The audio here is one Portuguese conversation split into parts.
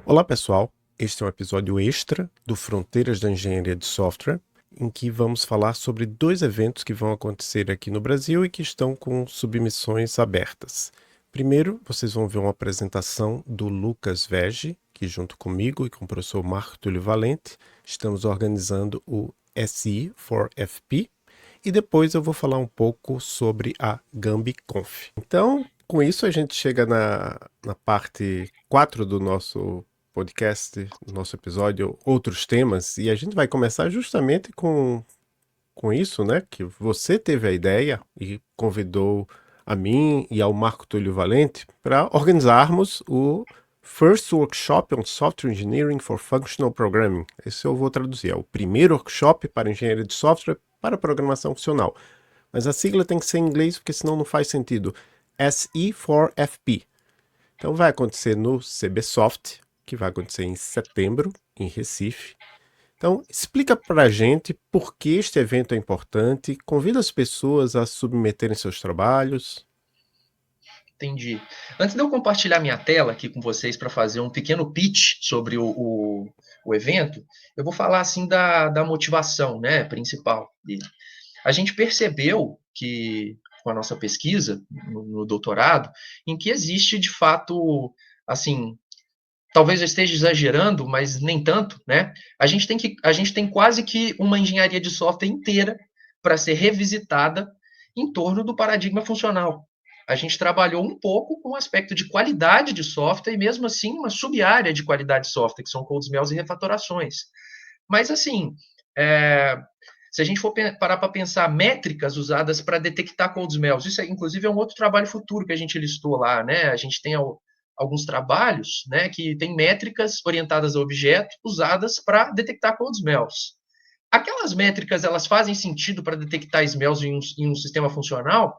Olá pessoal, este é um episódio extra do Fronteiras da Engenharia de Software, em que vamos falar sobre dois eventos que vão acontecer aqui no Brasil e que estão com submissões abertas. Primeiro, vocês vão ver uma apresentação do Lucas Vege, que junto comigo e com o professor Marco Túlio Valente, estamos organizando o SI for FP, e depois eu vou falar um pouco sobre a GambiConf. Então, com isso a gente chega na parte 4 do nosso podcast, no nosso episódio, outros temas, e a gente vai começar justamente com isso, né? Que você teve a ideia e convidou a mim e ao Marco Túlio Valente para organizarmos o First Workshop on Software Engineering for Functional Programming. Esse eu vou traduzir, é o primeiro workshop para engenharia de software para programação funcional. Mas a sigla tem que ser em inglês, porque senão não faz sentido. SE4FP. Então vai acontecer no CBSoft, que vai acontecer em setembro, em Recife. Então, explica para a gente por que este evento é importante, convida as pessoas a submeterem seus trabalhos. Entendi. Antes de eu compartilhar minha tela aqui com vocês para fazer um pequeno pitch sobre o evento, eu vou falar assim da motivação, né, principal dele. A gente percebeu que, com a nossa pesquisa no doutorado, em que existe, de fato, assim, talvez eu esteja exagerando, mas nem tanto, né? A gente tem quase que uma engenharia de software inteira para ser revisitada em torno do paradigma funcional. A gente trabalhou um pouco com o aspecto de qualidade de software e mesmo assim uma sub-área de qualidade de software, que são cold smells e refatorações. Mas assim, se a gente for parar para pensar métricas usadas para detectar cold smells, isso inclusive é um outro trabalho futuro que a gente listou lá, né? A gente tem alguns trabalhos, né, que tem métricas orientadas a objeto usadas para detectar cold smells. Aquelas métricas, elas fazem sentido para detectar smells em um sistema funcional?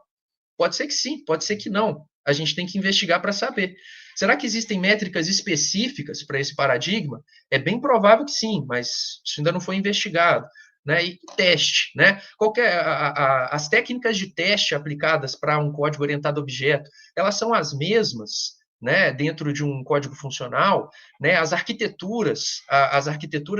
Pode ser que sim, pode ser que não. A gente tem que investigar para saber. Será que existem métricas específicas para esse paradigma? É bem provável que sim, mas isso ainda não foi investigado. Né? E teste, né? As técnicas de teste aplicadas para um código orientado a objeto, elas são as mesmas, né? Dentro de um código funcional, né? As arquiteturas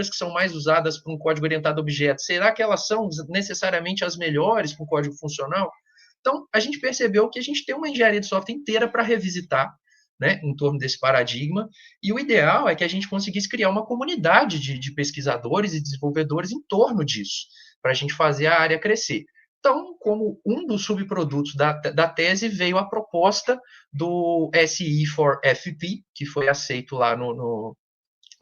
que são mais usadas para um código orientado a objeto, será que elas são necessariamente as melhores para um código funcional? Então, a gente percebeu que a gente tem uma engenharia de software inteira para revisitar, né, em torno desse paradigma, e o ideal é que a gente conseguisse criar uma comunidade de pesquisadores e desenvolvedores em torno disso, para a gente fazer a área crescer. Então, como um dos subprodutos da tese, veio a proposta do SI for FP, que foi aceito lá no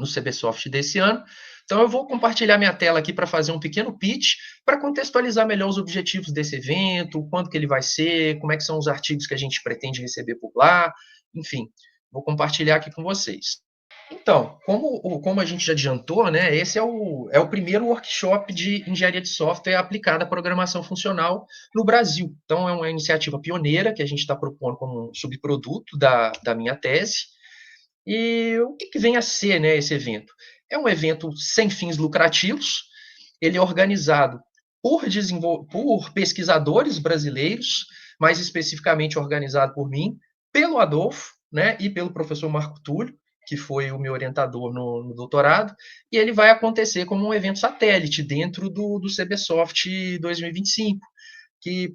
CBSoft desse ano. Então, eu vou compartilhar minha tela aqui para fazer um pequeno pitch, para contextualizar melhor os objetivos desse evento, quando que ele vai ser, como é que são os artigos que a gente pretende receber por lá, enfim, vou compartilhar aqui com vocês. Então, como a gente já adiantou, né, esse é o primeiro workshop de engenharia de software aplicada à programação funcional no Brasil. Então, é uma iniciativa pioneira que a gente está propondo como um subproduto da minha tese. E o que vem a ser, né, esse evento? É um evento sem fins lucrativos, ele é organizado por pesquisadores brasileiros, mais especificamente organizado por mim, pelo Adolfo, né, e pelo professor Marco Túlio, que foi o meu orientador no doutorado, e ele vai acontecer como um evento satélite dentro do CBSoft 2025, que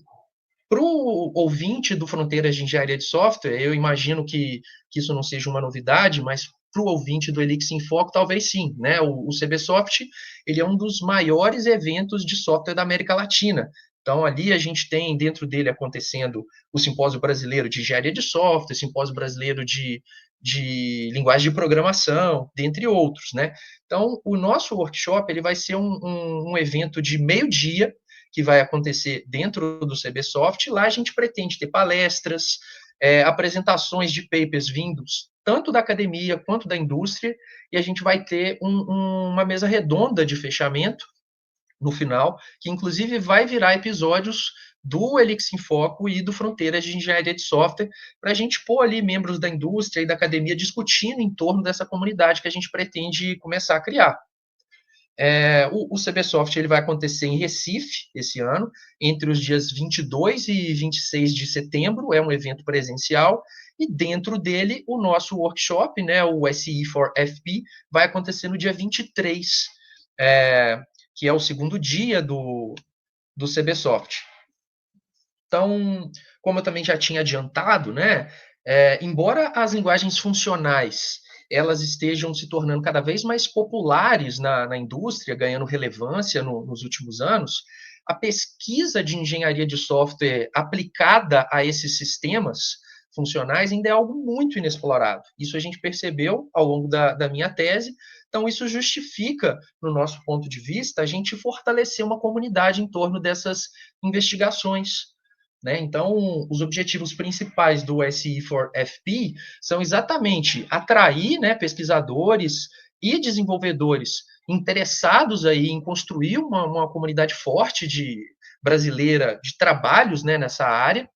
para o ouvinte do Fronteiras de Engenharia de Software, eu imagino que isso não seja uma novidade, mas para o ouvinte do Elixir em Foco, talvez sim. Né? O CBSoft ele é um dos maiores eventos de software da América Latina. Então, ali a gente tem dentro dele acontecendo o Simpósio Brasileiro de Engenharia de Software, o Simpósio Brasileiro de Linguagem de Programação, dentre outros. Né? Então, o nosso workshop ele vai ser um evento de meio-dia, que vai acontecer dentro do CBSoft. Lá a gente pretende ter palestras, apresentações de papers vindos tanto da academia quanto da indústria, e a gente vai ter uma mesa redonda de fechamento no final, que inclusive vai virar episódios do Elixir em Foco e do Fronteiras de Engenharia de Software, para a gente pôr ali membros da indústria e da academia discutindo em torno dessa comunidade que a gente pretende começar a criar. O CBSoft ele vai acontecer em Recife esse ano, entre os dias 22 e 26 de setembro, é um evento presencial, e dentro dele o nosso workshop, né, o SE for FP, vai acontecer no dia 23, que é o segundo dia do CBSoft. Então, como eu também já tinha adiantado, né, embora as linguagens funcionais elas estejam se tornando cada vez mais populares na indústria, ganhando relevância nos últimos anos, a pesquisa de engenharia de software aplicada a esses sistemas funcionais ainda é algo muito inexplorado. Isso a gente percebeu ao longo da minha tese, então isso justifica, no nosso ponto de vista, a gente fortalecer uma comunidade em torno dessas investigações. Né? Então, os objetivos principais do SE for FP são exatamente atrair, né, pesquisadores e desenvolvedores interessados aí em construir uma comunidade forte brasileira de trabalhos, né, nessa área,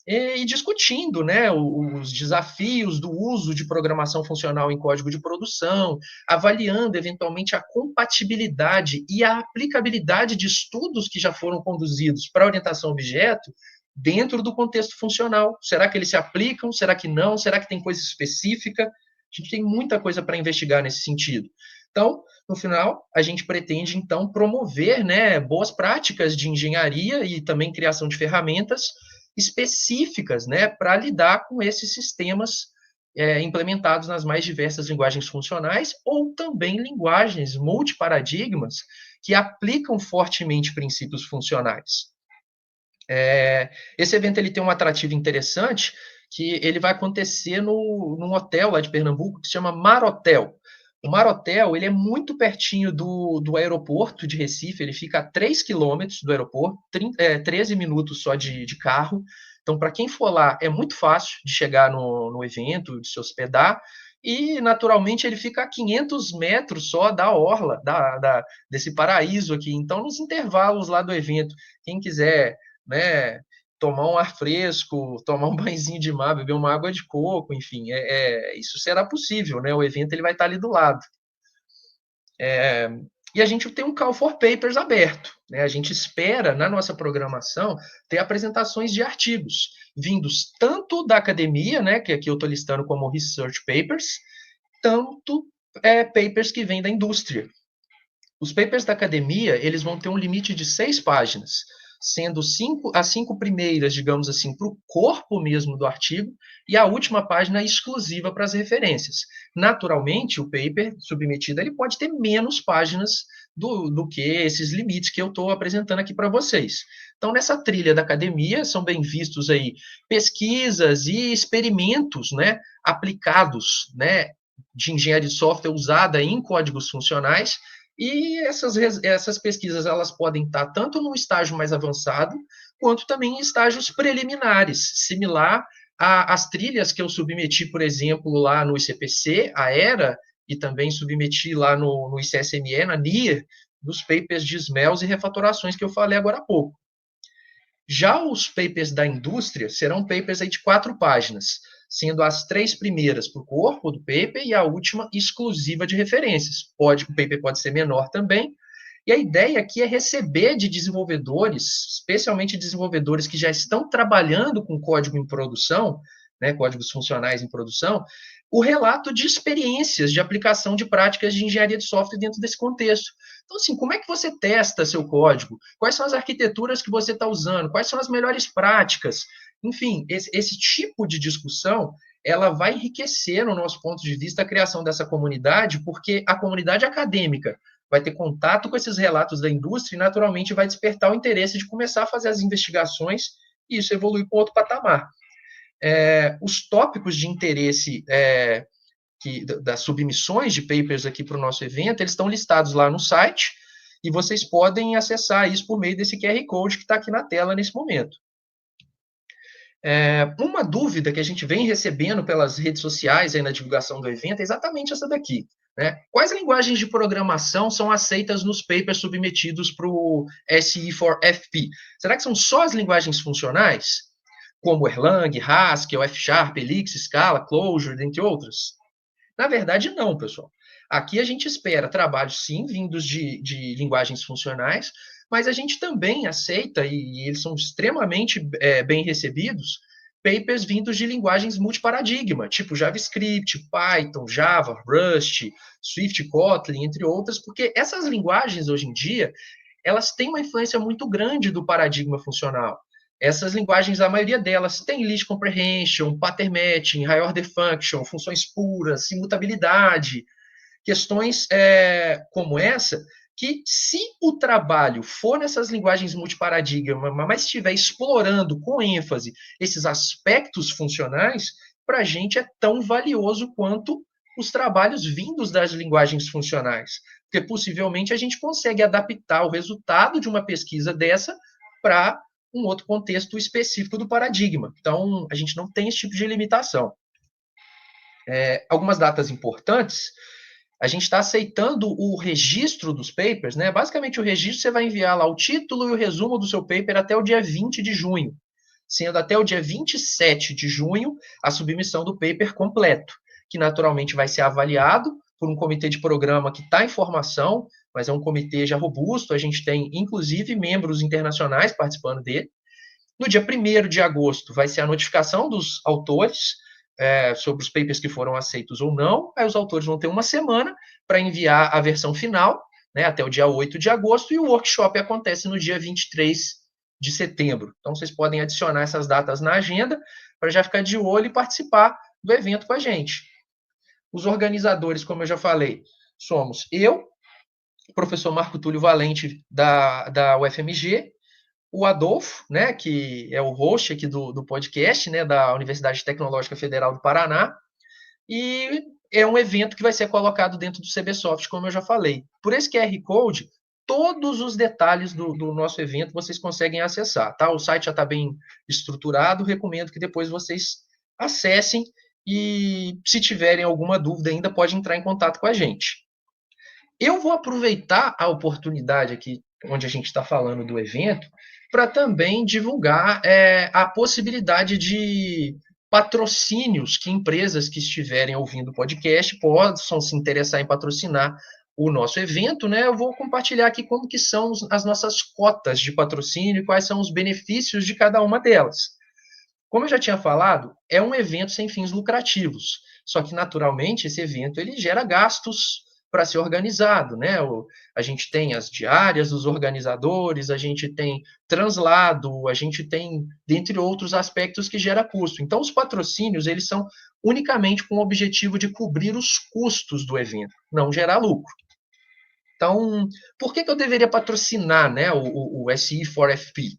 e discutindo, né, os desafios do uso de programação funcional em código de produção, avaliando eventualmente a compatibilidade e a aplicabilidade de estudos que já foram conduzidos para orientação a objeto dentro do contexto funcional. Será que eles se aplicam? Será que não? Será que tem coisa específica? A gente tem muita coisa para investigar nesse sentido. Então, no final, a gente pretende, então, promover, né, boas práticas de engenharia e também criação de ferramentas específicas, né, para lidar com esses sistemas implementados nas mais diversas linguagens funcionais ou também linguagens multiparadigmas que aplicam fortemente princípios funcionais. Esse evento ele tem um atrativo interessante que ele vai acontecer num hotel lá de Pernambuco que se chama Mar Hotel. O Mar Hotel ele é muito pertinho do aeroporto de Recife, ele fica a 3 quilômetros do aeroporto, 13 minutos só de carro. Então, para quem for lá, é muito fácil de chegar no evento, de se hospedar, e naturalmente ele fica a 500 metros só da orla, desse paraíso aqui. Então, nos intervalos lá do evento, quem quiser, né, tomar um ar fresco, tomar um banhozinho de mar, beber uma água de coco, enfim, isso será possível, né? O evento ele vai estar ali do lado. E a gente tem um Call for Papers aberto. Né? A gente espera, na nossa programação, ter apresentações de artigos, vindos tanto da academia, né, que aqui eu estou listando como Research Papers, tanto papers que vêm da indústria. Os papers da academia, eles vão ter um limite de 6 páginas, sendo as 5 primeiras, digamos assim, para o corpo mesmo do artigo, e a última página exclusiva para as referências. Naturalmente, o paper submetido ele pode ter menos páginas do que esses limites que eu estou apresentando aqui para vocês. Então, nessa trilha da academia, são bem vistos aí pesquisas e experimentos, né, aplicados, né, de engenharia de software usada em códigos funcionais, e essas pesquisas elas podem estar tanto num estágio mais avançado, quanto também em estágios preliminares, similar às trilhas que eu submeti, por exemplo, lá no ICPC, a ERA, e também submeti lá no ICSME, na NIR, dos papers de SMELs e refatorações que eu falei agora há pouco. Já os papers da indústria serão papers aí de 4 páginas, sendo as 3 primeiras para o corpo do paper e a última exclusiva de referências. O paper pode ser menor também. E a ideia aqui é receber de desenvolvedores, especialmente desenvolvedores que já estão trabalhando com código em produção, né, códigos funcionais em produção, o relato de experiências de aplicação de práticas de engenharia de software dentro desse contexto. Então, assim, como é que você testa seu código? Quais são as arquiteturas que você está usando? Quais são as melhores práticas? Enfim, esse tipo de discussão, ela vai enriquecer, no nosso ponto de vista, a criação dessa comunidade, porque a comunidade acadêmica vai ter contato com esses relatos da indústria e, naturalmente, vai despertar o interesse de começar a fazer as investigações e isso evoluir para outro patamar. Os tópicos de interesse das submissões de papers aqui para o nosso evento, eles estão listados lá no site e vocês podem acessar isso por meio desse QR Code que está aqui na tela nesse momento. Uma dúvida que a gente vem recebendo pelas redes sociais aí na divulgação do evento é exatamente essa daqui. Né? Quais linguagens de programação são aceitas nos papers submetidos para o SE for FP? Será que são só as linguagens funcionais? Como Erlang, Haskell, F Sharp, Elixir, Scala, Clojure, dentre outras? Na verdade, não, pessoal. Aqui a gente espera trabalhos, sim, vindos de linguagens funcionais, mas a gente também aceita, e eles são extremamente bem recebidos, papers vindos de linguagens multiparadigma, tipo JavaScript, Python, Java, Rust, Swift, Kotlin, entre outras, porque essas linguagens, hoje em dia, elas têm uma influência muito grande do paradigma funcional. Essas linguagens, a maioria delas tem list comprehension, pattern matching, high order function, funções puras, imutabilidade, questões como essa, que se o trabalho for nessas linguagens multiparadigma, mas estiver explorando com ênfase esses aspectos funcionais, para a gente é tão valioso quanto os trabalhos vindos das linguagens funcionais, porque possivelmente a gente consegue adaptar o resultado de uma pesquisa dessa para um outro contexto específico do paradigma. Então, a gente não tem esse tipo de limitação. Algumas datas importantes, a gente está aceitando o registro dos papers, né? Basicamente, o registro você vai enviar lá o título e o resumo do seu paper até o dia 20 de junho, sendo até o dia 27 de junho a submissão do paper completo, que naturalmente vai ser avaliado por um comitê de programa que está em formação, mas é um comitê já robusto, a gente tem inclusive membros internacionais participando dele. No dia 1º de agosto vai ser a notificação dos autores sobre os papers que foram aceitos ou não. Aí os autores vão ter uma semana para enviar a versão final, né, até o dia 8 de agosto, e o workshop acontece no dia 23 de setembro. Então, vocês podem adicionar essas datas na agenda para já ficar de olho e participar do evento com a gente. Os organizadores, como eu já falei, somos eu, o professor Marco Túlio Valente, da UFMG, o Adolfo, né, que é o host aqui do podcast, né, da Universidade Tecnológica Federal do Paraná, e é um evento que vai ser colocado dentro do CBSoft, como eu já falei. Por esse QR Code, todos os detalhes do nosso evento vocês conseguem acessar, tá? O site já está bem estruturado, recomendo que depois vocês acessem e, se tiverem alguma dúvida ainda, pode entrar em contato com a gente. Eu vou aproveitar a oportunidade aqui, onde a gente está falando do evento, para também divulgar a possibilidade de patrocínios que empresas que estiverem ouvindo o podcast possam se interessar em patrocinar o nosso evento, né? Eu vou compartilhar aqui como que são as nossas cotas de patrocínio e quais são os benefícios de cada uma delas. Como eu já tinha falado, é um evento sem fins lucrativos. Só que, naturalmente, esse evento ele gera gastos para ser organizado, né? A gente tem as diárias dos organizadores, a gente tem translado, a gente tem, dentre outros aspectos, que gera custo. Então, os patrocínios, eles são unicamente com o objetivo de cobrir os custos do evento, não gerar lucro. Então, por que eu deveria patrocinar, né, o SE4FP?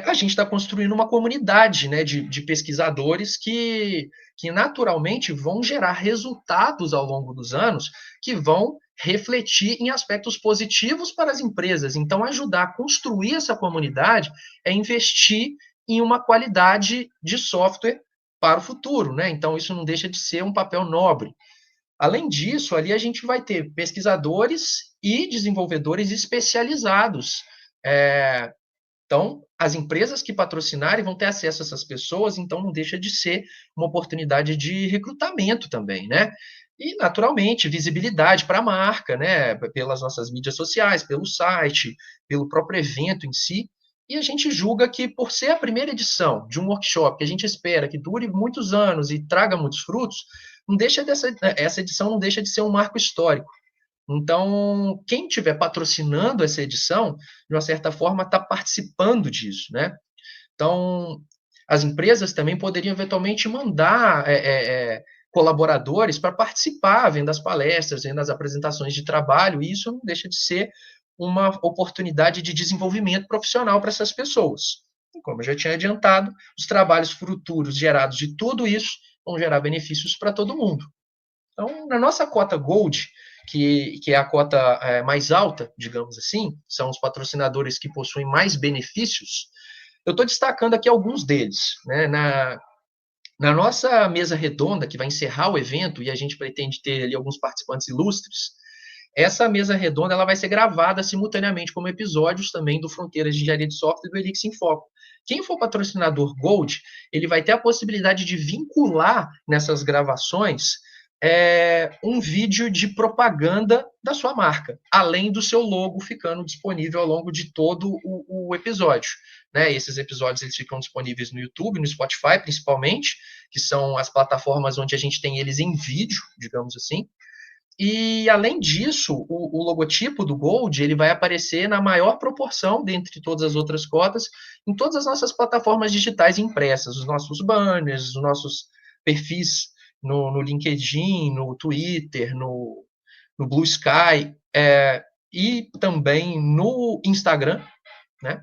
A gente está construindo uma comunidade, né, de pesquisadores que naturalmente vão gerar resultados ao longo dos anos que vão refletir em aspectos positivos para as empresas. Então, ajudar a construir essa comunidade é investir em uma qualidade de software para o futuro, né? Então, isso não deixa de ser um papel nobre. Além disso, ali a gente vai ter pesquisadores e desenvolvedores especializados. Então, as empresas que patrocinarem vão ter acesso a essas pessoas, então não deixa de ser uma oportunidade de recrutamento também, né? E, naturalmente, visibilidade para a marca, né? Pelas nossas mídias sociais, pelo site, pelo próprio evento em si. E a gente julga que, por ser a primeira edição de um workshop que a gente espera que dure muitos anos e traga muitos frutos, essa edição não deixa de ser um marco histórico. Então, quem estiver patrocinando essa edição, de uma certa forma, está participando disso, né? Então, as empresas também poderiam eventualmente mandar colaboradores para participar, vendo as palestras, vendo as apresentações de trabalho, e isso não deixa de ser uma oportunidade de desenvolvimento profissional para essas pessoas. E como eu já tinha adiantado, os trabalhos futuros gerados de tudo isso vão gerar benefícios para todo mundo. Então, na nossa cota Gold, que é a cota mais alta, digamos assim, são os patrocinadores que possuem mais benefícios, eu estou destacando aqui alguns deles. Né? Na nossa mesa redonda, que vai encerrar o evento, e a gente pretende ter ali alguns participantes ilustres, essa mesa redonda ela vai ser gravada simultaneamente como episódios também do Fronteiras de Engenharia de Software e do Elix em Foco. Quem for patrocinador Gold, ele vai ter a possibilidade de vincular nessas gravações um vídeo de propaganda da sua marca, além do seu logo ficando disponível ao longo de todo o episódio. Né? Esses episódios eles ficam disponíveis no YouTube, no Spotify, principalmente, que são as plataformas onde a gente tem eles em vídeo, digamos assim. E, além disso, o logotipo do Gold ele vai aparecer na maior proporção dentre todas as outras cotas em todas as nossas plataformas digitais impressas, os nossos banners, os nossos perfis no LinkedIn, no Twitter, no Blue Sky, e também no Instagram, né?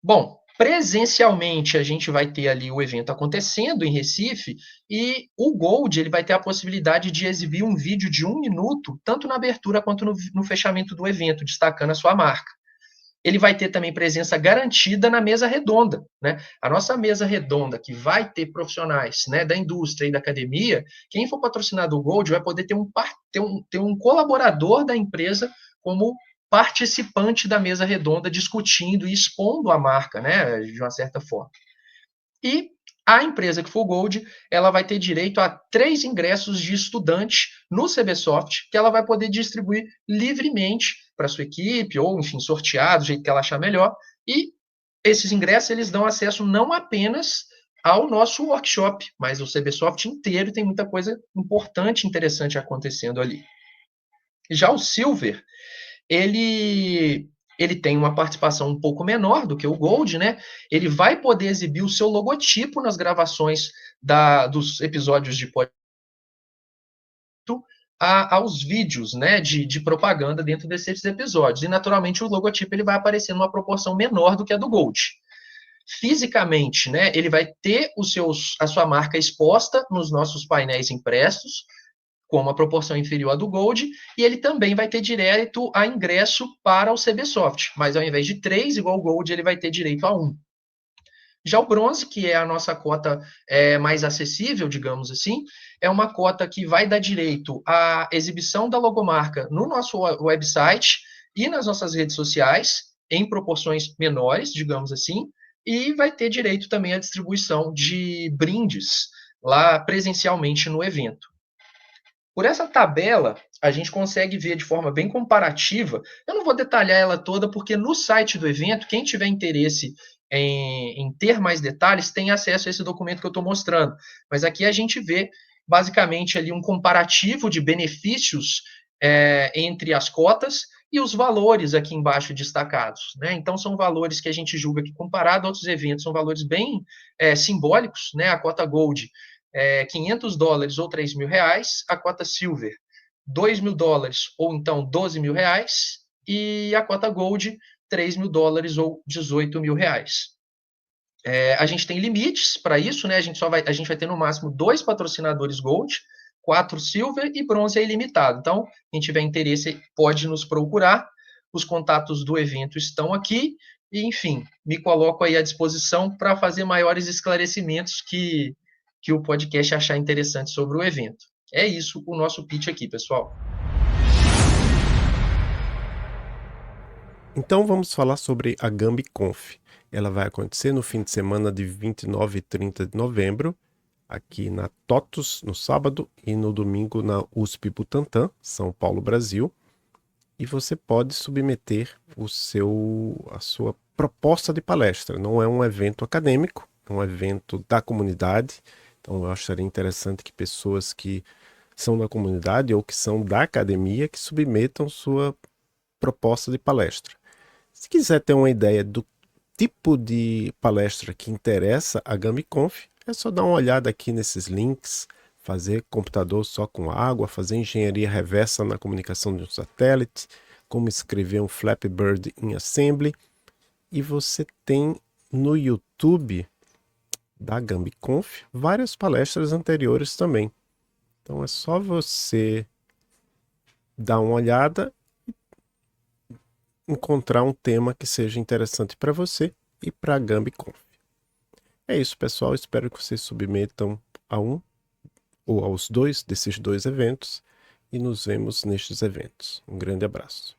Bom, presencialmente a gente vai ter ali o evento acontecendo em Recife e o Gold ele vai ter a possibilidade de exibir um vídeo de 1 minuto, tanto na abertura quanto no fechamento do evento, destacando a sua marca. Ele vai ter também presença garantida na mesa redonda, né? A nossa mesa redonda, que vai ter profissionais, né, da indústria e da academia, quem for patrocinado do Gold vai poder ter um colaborador da empresa como participante da mesa redonda, discutindo e expondo a marca, né, de uma certa forma. E a empresa que for Gold, ela vai ter direito a 3 ingressos de estudante no CBSoft, que ela vai poder distribuir livremente para sua equipe, ou, enfim, sortear do jeito que ela achar melhor. E esses ingressos, eles dão acesso não apenas ao nosso workshop, mas o CBSoft inteiro tem muita coisa importante e interessante acontecendo ali. Já o Silver, ele tem uma participação um pouco menor do que o Gold, né? Ele vai poder exibir o seu logotipo nas gravações dos episódios de podcast aos vídeos, né, de propaganda dentro desses episódios. E, naturalmente, o logotipo ele vai aparecer numa proporção menor do que a do Gold. Fisicamente, né, ele vai ter a sua marca exposta nos nossos painéis impressos, com uma proporção inferior à do Gold, e ele também vai ter direito a ingresso para o CBSoft, mas ao invés de 3, igual o Gold, ele vai ter direito a 1. Já o Bronze, que é a nossa cota mais acessível, digamos assim, é uma cota que vai dar direito à exibição da logomarca no nosso website e nas nossas redes sociais, em proporções menores, digamos assim, e vai ter direito também à distribuição de brindes lá presencialmente no evento. Por essa tabela, a gente consegue ver de forma bem comparativa. Eu não vou detalhar ela toda, porque no site do evento, quem tiver interesse em ter mais detalhes, tem acesso a esse documento que eu estou mostrando. Mas aqui a gente vê, basicamente, ali um comparativo de benefícios entre as cotas e os valores aqui embaixo destacados. Né? Então, são valores que a gente julga que, comparado a outros eventos, são valores bem simbólicos. Né? A cota Gold $500 ou R$3.000, a cota Silver $2.000 ou então R$12.000 e a cota Gold $3.000 ou R$18.000. A gente tem limites para isso, né? A gente vai ter no máximo 2 patrocinadores Gold, 4 Silver e Bronze é ilimitado. Então, quem tiver interesse pode nos procurar. Os contatos do evento estão aqui. E, enfim, me coloco aí à disposição para fazer maiores esclarecimentos que o podcast achar interessante sobre o evento. É isso o nosso pitch aqui, pessoal. Então vamos falar sobre a GambiConf. Ela vai acontecer no fim de semana de 29 e 30 de novembro, aqui na TOTUS no sábado e no domingo na USP Butantã, São Paulo, Brasil. E você pode submeter a sua proposta de palestra. Não é um evento acadêmico, é um evento da comunidade. Então eu acharia interessante que pessoas que são da comunidade ou que são da academia que submetam sua proposta de palestra. Se quiser ter uma ideia do tipo de palestra que interessa a GambiConf, é só dar uma olhada aqui nesses links, fazer computador só com água, fazer engenharia reversa na comunicação de um satélite, como escrever um Flappy Bird em Assembly. E você tem no YouTube da GambiConf várias palestras anteriores também. Então é só você dar uma olhada e encontrar um tema que seja interessante para você e para a GambiConf. É isso, pessoal. Espero que vocês submetam a um ou aos dois desses 2 eventos e nos vemos nestes eventos. Um grande abraço.